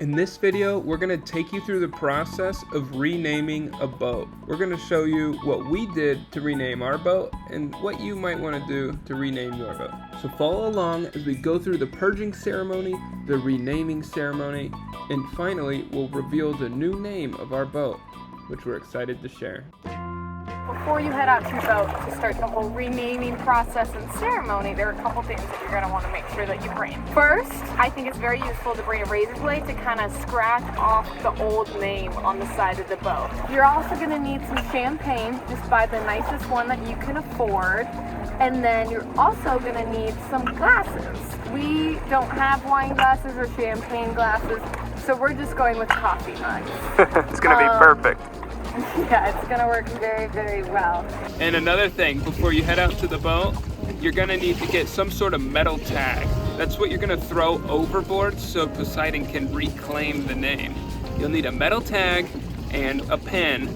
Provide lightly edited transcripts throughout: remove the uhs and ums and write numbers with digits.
In this video, we're going to take you through the process of renaming a boat. We're going to show you what we did to rename our boat and what you might want to do to rename your boat. So follow along as we go through the purging ceremony, the renaming ceremony, and finally we'll reveal the new name of our boat, which we're excited to share. Before you head out to your boat to start the whole renaming process and ceremony, there are a couple things that you're going to want to make sure that you bring. First, I think it's very useful to bring a razor blade to kind of scratch off the old name on the side of the boat. You're also going to need some champagne. Just buy the nicest one that you can afford. And then you're also going to need some glasses. We don't have wine glasses or champagne glasses, so we're just going with coffee mugs. It's going to be perfect. Yeah, it's gonna work very, very well. And another thing, before you head out to the boat, you're gonna need to get some sort of metal tag. That's what you're gonna throw overboard so Poseidon can reclaim the name. You'll need a metal tag and a pen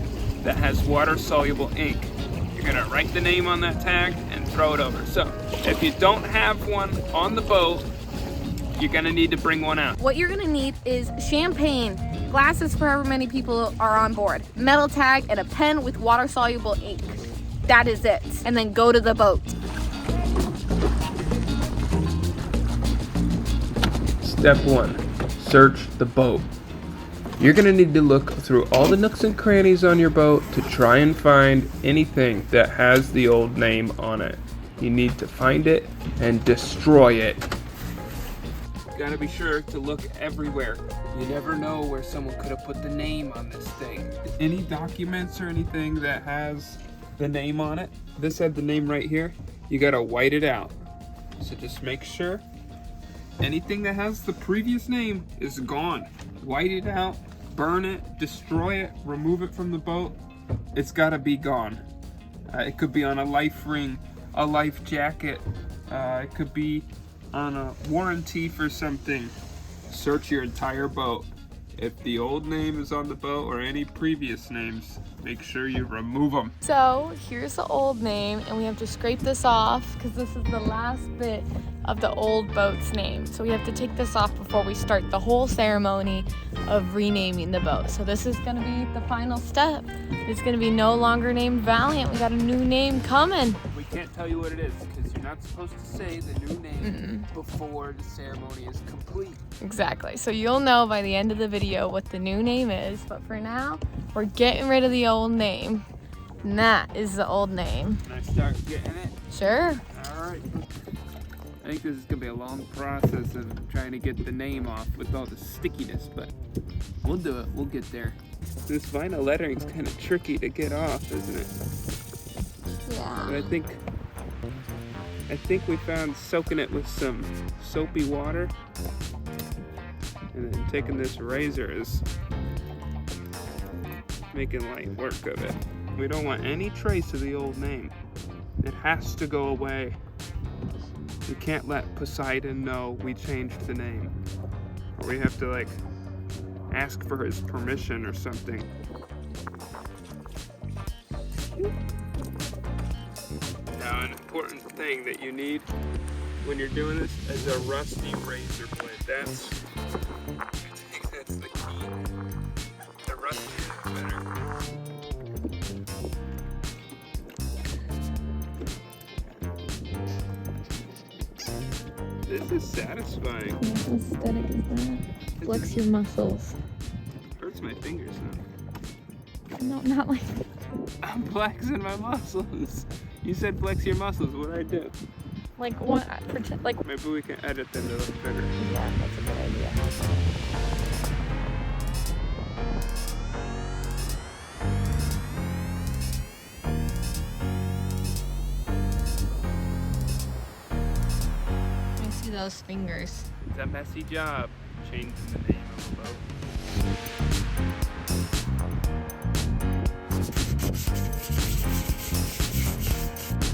that has water-soluble ink. You're gonna write the name on that tag and throw it over. So, if you don't have one on the boat, you're gonna need to bring one out. What you're gonna need is champagne, glasses for however many people are on board, metal tag, and a pen with water-soluble ink. That is it. And then go to the boat. Step 1, search the boat. You're gonna need to look through all the nooks and crannies on your boat to try and find anything that has the old name on it. You need to find it and destroy it. Gotta be sure to look everywhere. You never know where someone could have put the name on this thing. Any documents or anything that has the name on it, this had the name right here, you gotta white it out. So just make sure anything that has the previous name is gone. White it out, burn it, destroy it, remove it from the boat. It's gotta be gone. It could be on a life ring, a life jacket, it could be on a warranty for something. Search your entire boat. If the old name is on the boat or any previous names, make sure you remove them. So here's the old name, and we have to scrape this off because this is the last bit of the old boat's name. So we have to take this off before we start the whole ceremony of renaming the boat. So this is gonna be the final step. It's gonna be no longer named Valiant. We got a new name coming. We can't tell you what it is because you're not supposed to say the new name before the ceremony is complete. Exactly. So you'll know by the end of the video what the new name is. But for now, we're getting rid of the old name. And that is the old name. Can I start getting it? Sure. All right. I think this is gonna be a long process of trying to get the name off with all the stickiness, but we'll do it. We'll get there. This vinyl lettering is kind of tricky to get off, isn't it? Yeah. But I think we found soaking it with some soapy water and then taking this razor is making light work of it. We don't want any trace of the old name. It has to go away. We can't let Poseidon know we changed the name. Or we have to like ask for his permission or something. Now, an important thing that you need when you're doing this is a rusty razor blade. I think that's the key. The rusty is better. This is satisfying. How aesthetic is that? Flex your muscles. Hurts my fingers now. No, not like I'm flexing my muscles. You said flex your muscles. What'd I do? like what? Pretend like. Maybe we can edit them to look better. Yeah, that's a good idea. I see those fingers. It's a messy job changing the name of the boat.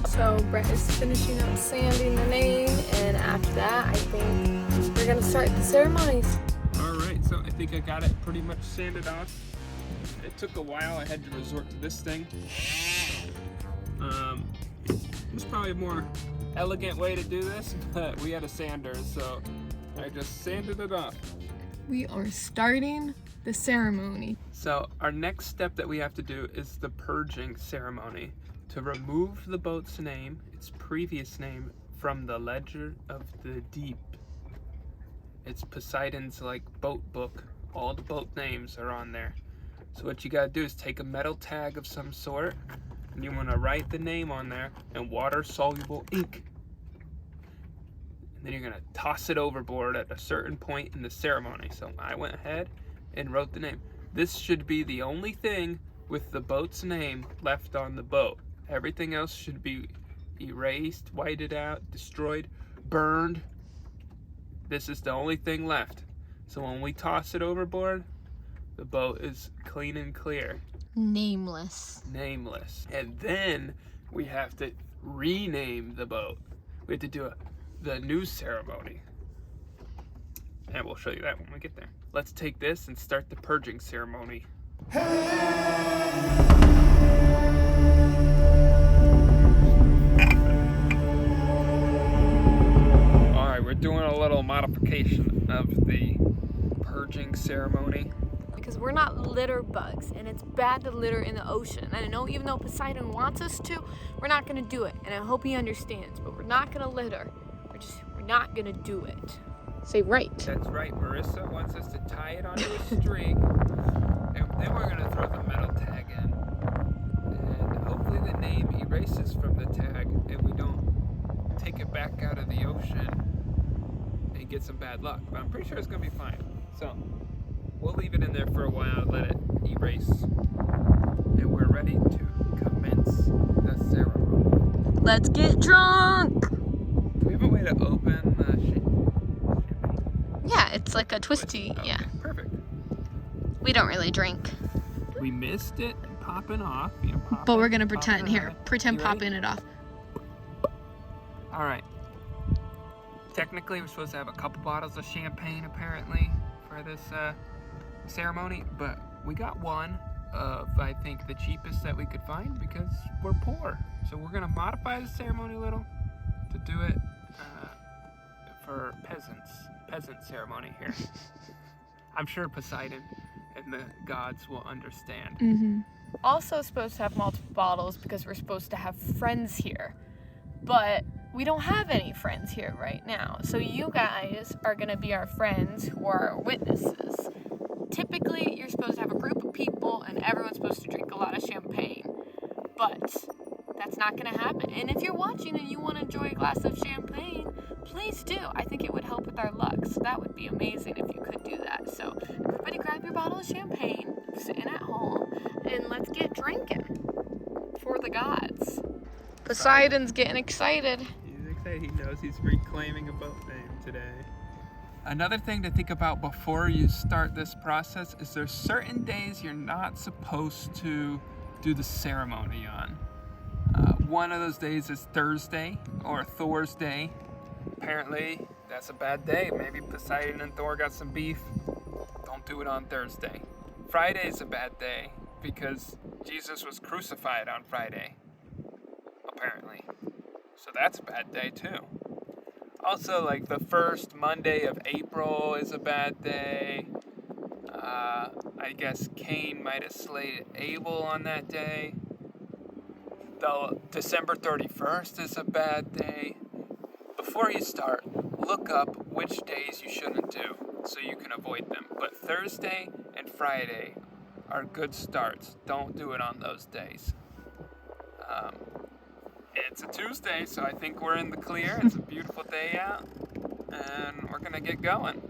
So Brett is finishing up sanding the name, and after that, I think we're gonna start the ceremonies. All right, so I think I got it pretty much sanded off. It took a while. I had to resort to this thing. It's probably a more elegant way to do this, but we had a sander, so I just sanded it off. We are starting the ceremony. So our next step that we have to do is the purging ceremony, to remove the boat's name, its previous name, from the ledger of the deep. It's Poseidon's like boat book. All the boat names are on there. So what you gotta do is take a metal tag of some sort, and you wanna write the name on there in water-soluble ink. And then you're gonna toss it overboard at a certain point in the ceremony. So I went ahead and wrote the name. This should be the only thing with the boat's name left on the boat. Everything else should be erased, whited out, destroyed, burned. This is the only thing left. So when we toss it overboard, the boat is clean and clear. Nameless. Nameless. And then we have to rename the boat. We have to do the new ceremony. And we'll show you that when we get there. Let's take this and start the purging ceremony. Alright, we're doing a little modification of the purging ceremony. Because we're not litter bugs, and it's bad to litter in the ocean. And I know even though Poseidon wants us to, we're not gonna do it. And I hope he understands, but we're not gonna litter. We're not gonna do it. Say right. That's right. Marisa wants us to tie it onto a string, and then we're gonna throw the metal tag in, and hopefully the name erases from the tag, and we don't take it back out of the ocean and get some bad luck. But I'm pretty sure it's gonna be fine. So we'll leave it in there for a while, let it erase, and we're ready to commence the ceremony. Let's get drunk. Do we have a way to open the champagne? Yeah, it's like a twisty. Okay, yeah. Perfect. We don't really drink. We missed it popping off. But we're gonna pretend. Here, pretend You ready? popping it off. All right. Technically, we're supposed to have a couple bottles of champagne, apparently, for this ceremony, but we got one of, I think, the cheapest that we could find because we're poor. So we're gonna modify the ceremony a little to do it for peasant ceremony here. I'm sure Poseidon and the gods will understand. Mm-hmm. Also supposed to have multiple bottles because we're supposed to have friends here. But we don't have any friends here right now. So you guys are gonna be our friends who are our witnesses. Typically, you're supposed to have a group of people and everyone's supposed to drink a lot of champagne. But that's not gonna happen. And if you're watching and you wanna enjoy a glass of champagne, please do. I think it would help with our luck. So that would be amazing if you could do that. So everybody grab your bottle of champagne, sitting at home, and let's get drinking for the gods. Poseidon's getting excited. He's excited. He knows he's reclaiming a boat name today. Another thing to think about before you start this process is there's certain days you're not supposed to do the ceremony on. One of those days is Thursday or Thor's Day. Apparently, that's a bad day. Maybe Poseidon and Thor got some beef. Don't do it on Thursday. Friday's a bad day because Jesus was crucified on Friday, apparently. So that's a bad day too. Also, like the first Monday of April is a bad day. I guess Cain might have slayed Abel on that day. Though December 31st is a bad day. Before you start, look up which days you shouldn't do so you can avoid them. But Thursday and Friday are good starts. Don't do it on those days. It's a Tuesday, so I think we're in the clear. It's a beautiful day out, and we're gonna get going.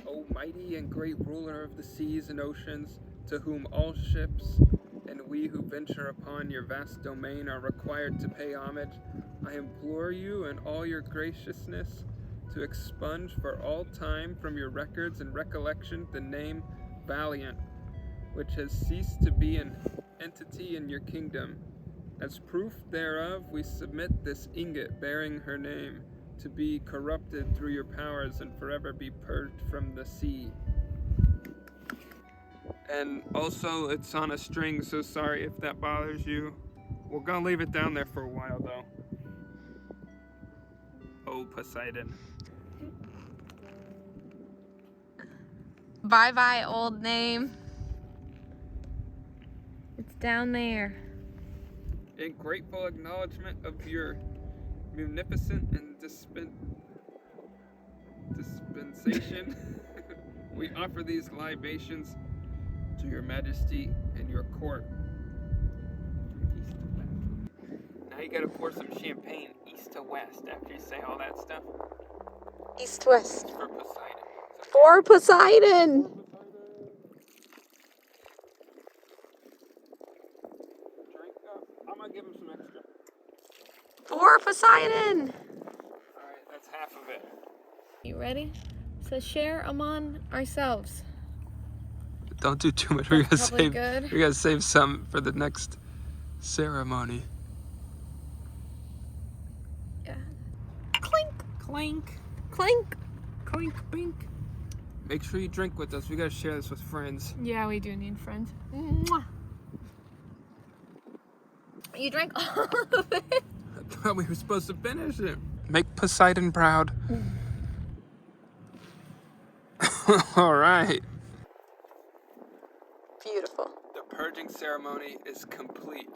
O mighty and great ruler of the seas and oceans, to whom all ships and we who venture upon your vast domain are required to pay homage, I implore you in all your graciousness to expunge for all time from your records and recollection the name Valiant, which has ceased to be an entity in your kingdom. As proof thereof, we submit this ingot bearing her name, to be corrupted through your powers and forever be purged from the sea. And also, it's on a string, so sorry if that bothers you. We're gonna leave it down there for a while, though. Oh, Poseidon. Bye-bye, old name. It's down there. In grateful acknowledgement of your munificent and dispensation, we offer these libations to your majesty and your court. Now you gotta pour some champagne east to west after you say all that stuff. East-west. For Poseidon. For Poseidon! Drink up. I'm gonna give him some extra. For Poseidon! Alright, that's half of it. You ready? So share among ourselves. Don't do too much. We're Probably good. We gotta save some for the next ceremony. Yeah. Clink! Clink. Clink! Clink, clink. Make sure you drink with us. We gotta share this with friends. Yeah, we do need friends. Mwah. You drank all of it? I thought we were supposed to finish it. Make Poseidon proud. Alright. Beautiful. The purging ceremony is complete.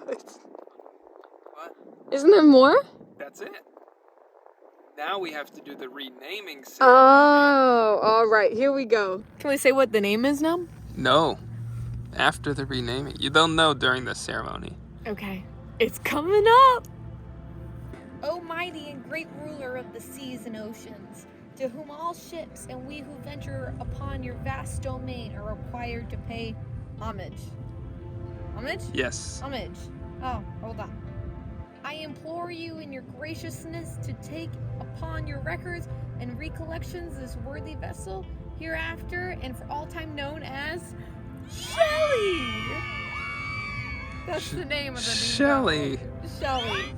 What? Isn't there more? That's it. Now we have to do the renaming ceremony. Oh, all right. Here we go. Can we say what the name is now? No. After the renaming. They'll know during the ceremony. Okay. It's coming up. O mighty and great ruler of the seas and oceans, to whom all ships and we who venture upon your vast domain are required to pay homage. Homage? Yes. Homage. Oh, hold on. I implore you in your graciousness to take upon your records and recollections this worthy vessel, hereafter and for all time known as Shelly. That's the name of the new Shelly. vessel. Shelly.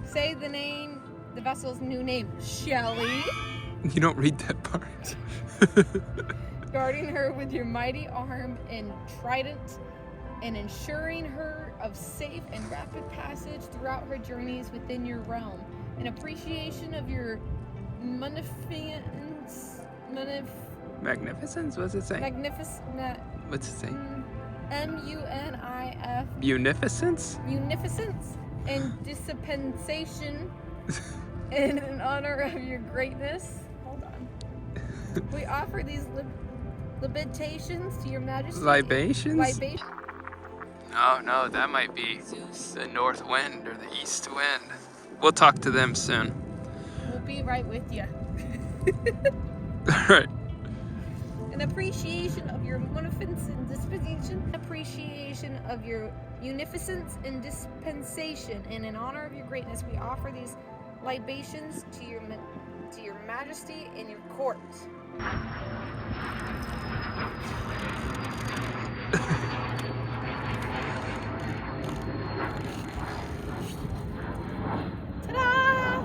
Say the name, the vessel's new name, Shelly. You don't read that part. Guarding her with your mighty arm and trident, and ensuring her of safe and rapid passage throughout her journeys within your realm. In appreciation of your magnificence, Magnificence? What's it say? magnificent, What's it say? M-U-N-I-F, Munificence? munificence and dispensation, and in honor of your greatness. Hold on. We offer these libations to your majesty. Libations? Libation. Oh no, that might be the north wind or the east wind. We'll talk to them soon. We'll be right with you. Alright. An appreciation of your munificence and dispensation. Appreciation of your munificence and dispensation. And in honor of your greatness, we offer these libations to your majesty in your court. Ta-da!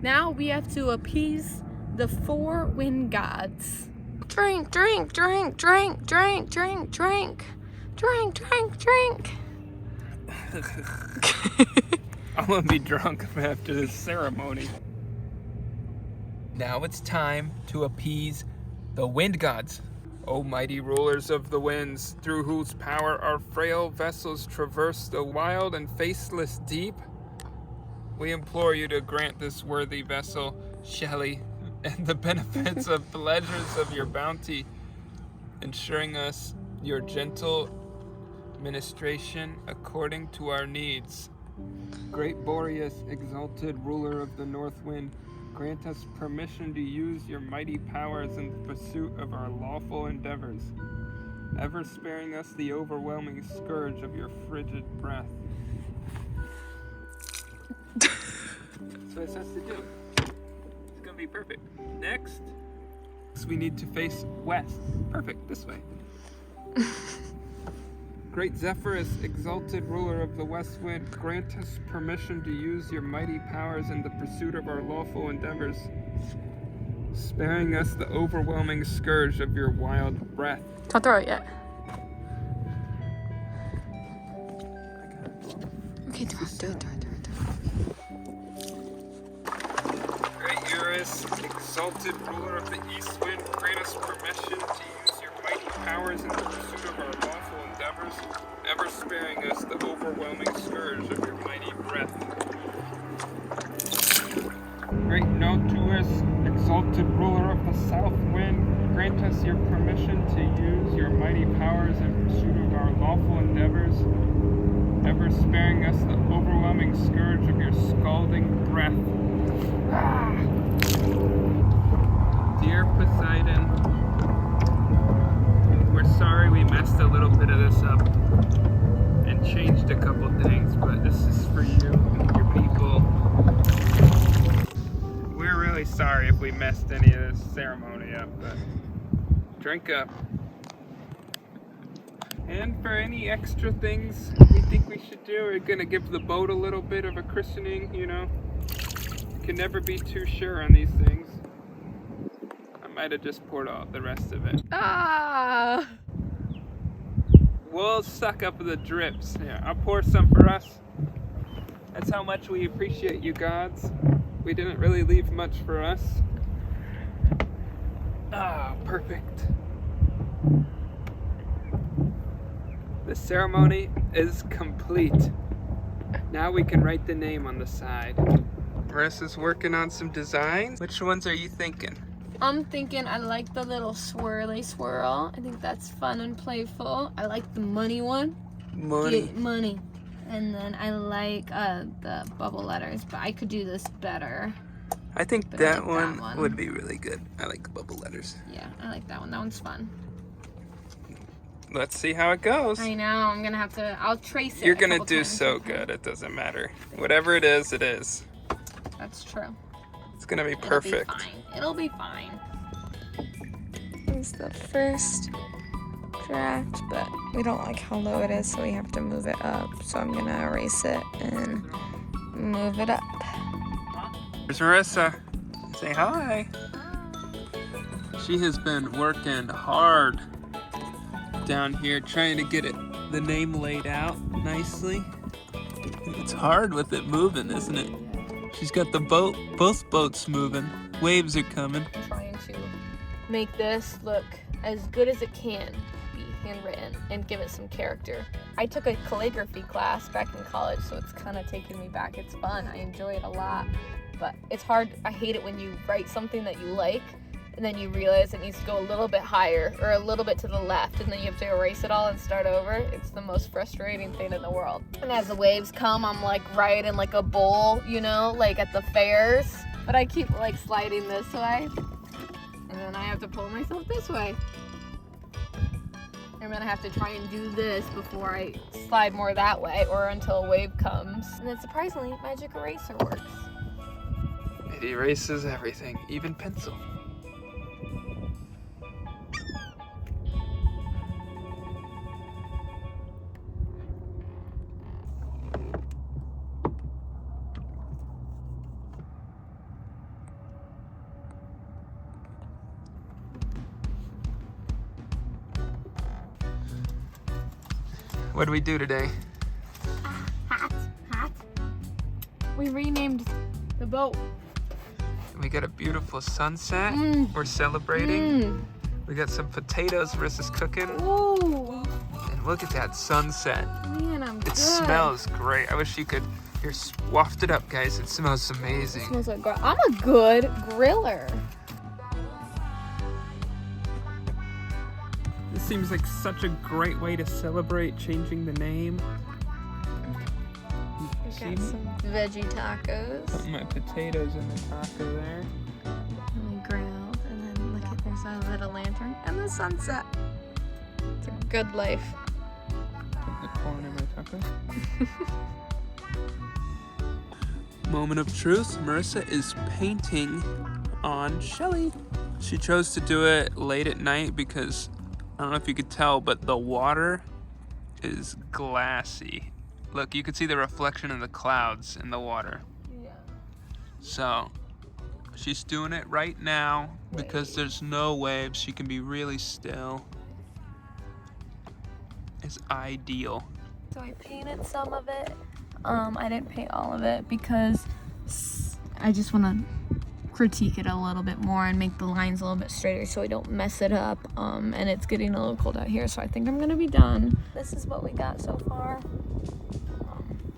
Now we have to appease the 4 wind gods. Drink, drink, drink, drink, drink, drink, drink, drink, drink, drink. I'm gonna be drunk after this ceremony. Now it's time to appease the wind gods. O mighty rulers of the winds, through whose power our frail vessels traverse the wild and faceless deep, we implore you to grant this worthy vessel, Shelly, and the benefits of pleasures of your bounty, ensuring us your gentle ministration according to our needs. Great Boreas, exalted ruler of the north wind, grant us permission to use your mighty powers in the pursuit of our lawful endeavors, ever sparing us the overwhelming scourge of your frigid breath. That's what it says to do. It's gonna be perfect. Next, we need to face west. Perfect, this way. Great Zephyrus, exalted ruler of the west wind, grant us permission to use your mighty powers in the pursuit of our lawful endeavors, sparing us the overwhelming scourge of your wild breath. Don't throw it yet. Okay, do it. Great Eurus, exalted ruler of the east wind, grant us permission to use your mighty powers in the pursuit of our lawful endeavors, ever sparing us the overwhelming scourge of your mighty breath. Great Notus, exalted ruler of the south wind, grant us your permission to use your mighty powers in pursuit of our lawful endeavors, ever sparing us the overwhelming scourge of your scalding breath. Dear Poseidon, we're sorry we messed a little bit of this up and changed a couple things, but this is for you and your people. We're really sorry if we messed any of this ceremony up, but drink up. And for any extra things we think we should do, we're gonna give the boat a little bit of a christening, you know. You can never be too sure on these things. I might have just poured out the rest of it. Ah! We'll suck up the drips. Yeah, I'll pour some for us. That's how much we appreciate you gods. We didn't really leave much for us. Ah, perfect. The ceremony is complete. Now we can write the name on the side. Marissa's working on some designs. Which ones are you thinking? I'm thinking I like the little swirly swirl. I think that's fun and playful. I like the money one. Money. Get money. And then I like the bubble letters, but I could do this better. I think But that I like one that one. would be really good. I like the bubble letters. Yeah, I like that one. That one's fun. Let's see how it goes. I know. I'm gonna have to. I'll trace it. You're a gonna couple do times so with her. good. It doesn't matter. Whatever it is, it is. That's true. It's gonna be It'll perfect. be fine. It'll be fine. Is the first draft, but we don't like how low it is, so we have to move it up. So I'm gonna erase it and move it up. There's Marissa. Say hi. She has been working hard down here trying to get the name laid out nicely. It's hard with it moving, isn't it? She's got both boats moving. Waves are coming. I'm trying to make this look as good as it can be handwritten and give it some character. I took a calligraphy class back in college, so it's kind of taking me back. It's fun. I enjoy it a lot, but it's hard. I hate it when you write something that you like and then you realize it needs to go a little bit higher or a little bit to the left, and then you have to erase it all and start over. It's the most frustrating thing in the world. And as the waves come, I'm like right in like a bowl, you know, like at the fairs. But I keep like sliding this way, and then I have to pull myself this way. I'm gonna have to try and do this before I slide more that way, or until a wave comes. And then surprisingly, magic eraser works. It erases everything, even pencil. What do we do today? Hat. We renamed the boat. We got a beautiful sunset. We're celebrating. We got some potatoes Marissa's cooking. Ooh, And look at that sunset. man, I'm good. It smells great. I wish you could here waft it up, guys. It smells amazing. It smells like I'm a good griller. This seems like such a great way to celebrate changing the name. We See got me? some veggie tacos. Put my potatoes in the taco there. And we grilled, and then look at there's a little lantern and the sunset. It's a good life. Put the corn in my taco. Moment of truth. Marissa is painting on Shelly. She chose to do it late at night because I don't know if you could tell, but the water is glassy. Look, you can see the reflection of the clouds in the water. Yeah. So she's doing it right now because there's no waves. She can be really still. It's ideal. So I painted some of it. I didn't paint all of it because I just want to critique it a little bit more and make the lines a little bit straighter so I don't mess it up. And it's getting a little cold out here, so I think I'm gonna be done. This is what we got so far.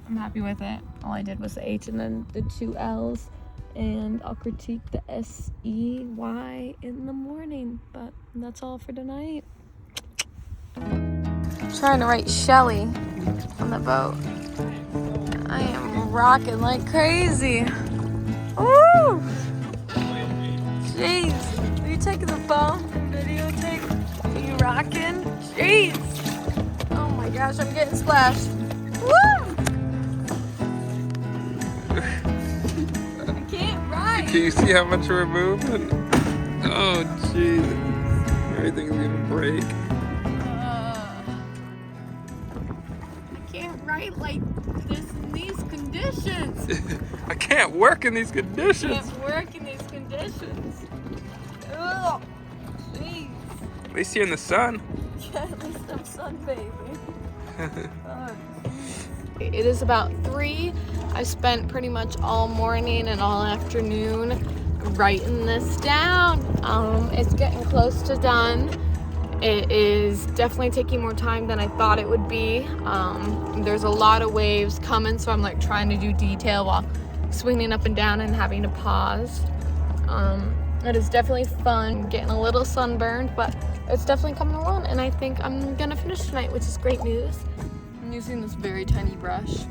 I'm happy with it. All I did was the H and then the 2 L's, and I'll critique the SEY in the morning, but that's all for tonight. I'm trying to write Shelly on the boat. I am rocking like crazy. Woo! Jeez, are you taking the phone and videotape? Are you rocking? Jeez! Oh my gosh, I'm getting splashed. Woo! I can't ride. Can you see how much we're moving? Oh, jeez. Everything's gonna break. I can't ride like this in these conditions. I can't work in these conditions. Can't work in these conditions. Ugh. Jeez. At least you're in the sun. Yeah, at least I'm sun baby. It is about 3. I spent pretty much all morning and all afternoon writing this down. It's getting close to done. It is definitely taking more time than I thought it would be. There's a lot of waves coming, so I'm like trying to do detail while swinging up and down and having to pause. It is definitely fun, getting a little sunburned, but it's definitely coming along, and I think I'm gonna finish tonight, which is great news. I'm using this very tiny brush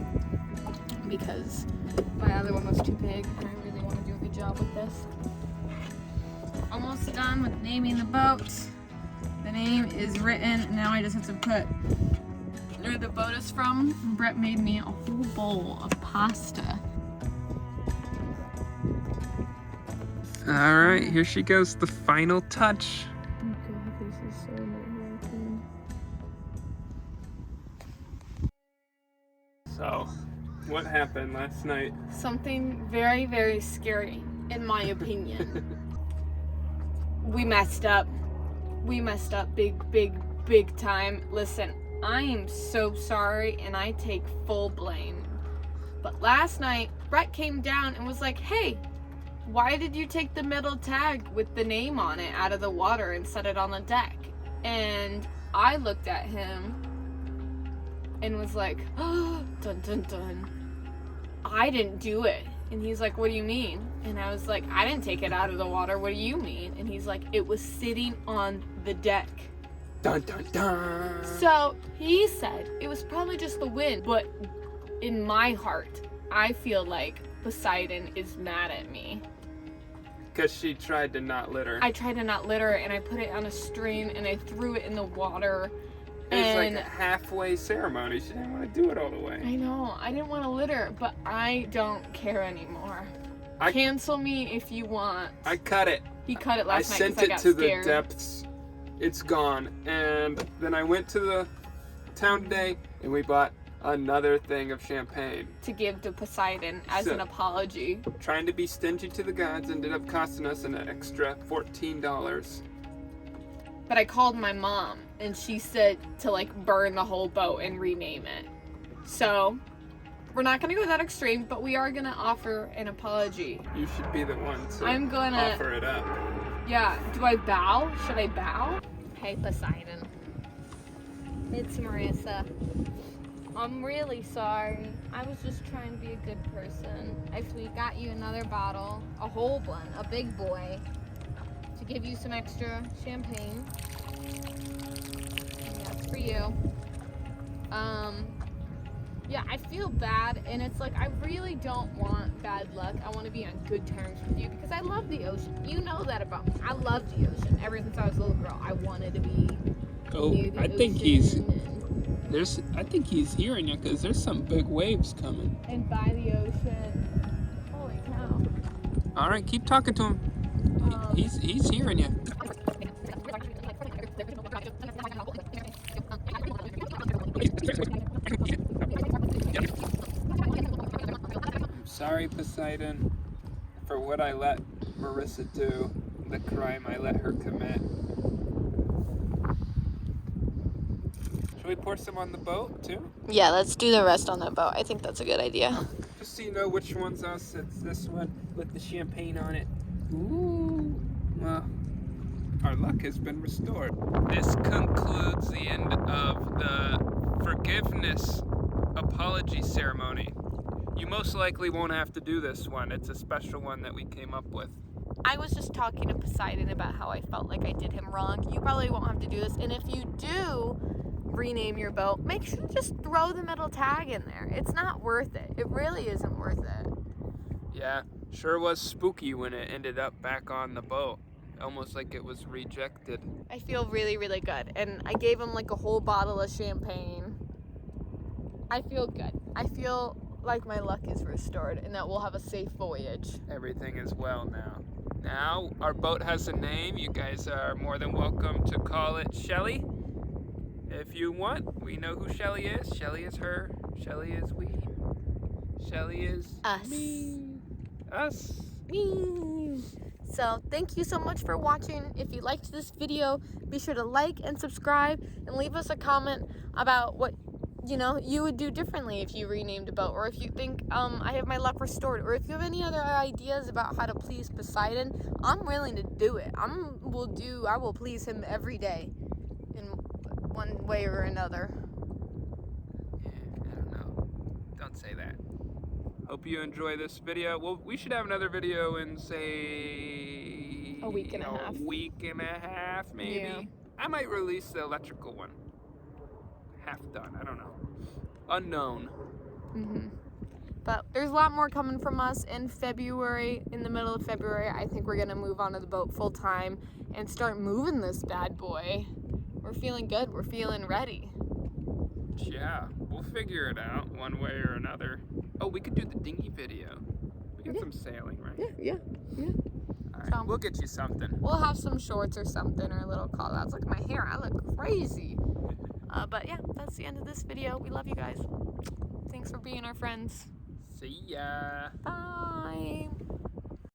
because my other one was too big, and I really want to do a good job with this. Almost done with naming the boat. The name is written, now I just have to put where the boat is from. Brett made me a whole bowl of pasta. All right, here she goes, the final touch. Oh God, this is so nerve-wracking. So, what happened last night? Something very, very scary, in my opinion. We messed up. We messed up big time. Listen, I am so sorry, and I take full blame. But last night, Brett came down and was like, hey, why did you take the metal tag with the name on it out of the water and set it on the deck? And I looked at him and was like, oh, dun dun dun. I didn't do it. And he's like, what do you mean? And I was like, I didn't take it out of the water. What do you mean? And he's like, it was sitting on the deck. Dun dun dun. So he said it was probably just the wind, but in my heart, I feel like Poseidon is mad at me. Because she tried to not litter. I tried to not litter, and I put it on a string, and I threw it in the water. It was like a halfway ceremony. She didn't want to do it all the way. I know. I didn't want to litter, but I don't care anymore. Cancel me if you want. I cut it. He cut it last night I because sent I got it to scared. the depths. It's gone. And then I went to the town today, and we bought another thing of champagne. To give to Poseidon as an apology. Trying to be stingy to the gods ended up costing us an extra $14. But I called my mom, and she said to like burn the whole boat and rename it. So we're not gonna go that extreme, but we are gonna offer an apology. You should be the one to offer it up. Yeah, do I bow? Should I bow? Hey Poseidon. It's Marisa. I'm really sorry. I was just trying to be a good person. We got you another bottle, a whole one, a big boy, to give you some extra champagne. And that's for you. Yeah, I feel bad, and it's like I really don't want bad luck. I want to be on good terms with you because I love the ocean. You know that about me. I love the ocean. Ever since I was a little girl, I wanted to be near the I think ocean I think he's hearing you because there's some big waves coming. and by the ocean. Holy cow. All right, keep talking to him. He's hearing you. I'm sorry, Poseidon, for what I let Marisa do, the crime I let her commit. Should we pour some on the boat, too? Yeah, let's do the rest on the boat. I think that's a good idea. Just so you know which one's us, it's this one with the champagne on it. Ooh. Well, our luck has been restored. This concludes the end of the forgiveness apology ceremony. You most likely won't have to do this one. It's a special one that we came up with. I was just talking to Poseidon about how I felt like I did him wrong. You probably won't have to do this. And if you do rename your boat, make sure to just throw the metal tag in there. It's not worth it. It really isn't worth it. Yeah, sure was spooky when it ended up back on the boat. Almost like it was rejected. I feel really, really good. And I gave him like a whole bottle of champagne. I feel good. I feel like my luck is restored and that we'll have a safe voyage. Everything is well now. Now, our boat has a name. You guys are more than welcome to call it Shelly. If you want, we know who Shelly is. Shelly is her. Shelly is we. Shelly is Us. me. Us. Me. So thank you so much for watching. If you liked this video, be sure to like and subscribe and leave us a comment about what you would do differently if you renamed a boat, or if you think I have my luck restored, or if you have any other ideas about how to please Poseidon. I'm willing to do it. I will please him every day in one way or another. Yeah, I don't know. Don't say that. Hope you enjoy this video. Well, we should have another video in, say, A week and a half. A week and a half, maybe. Yeah. I might release the electrical one. Half done. I don't know. Unknown. But there's a lot more coming from us in February. In the middle of February, I think we're gonna move onto the boat full time and start moving this bad boy. We're feeling good. We're feeling ready. Yeah, we'll figure it out one way or another. Oh, we could do the dinghy video. We got some sailing, right? Yeah. All right, So- we'll get you something. We'll have some shorts or something, or little call outs. Look at my hair. I look crazy. But yeah, that's the end of this video. We love you guys. Thanks for being our friends. See ya. Bye.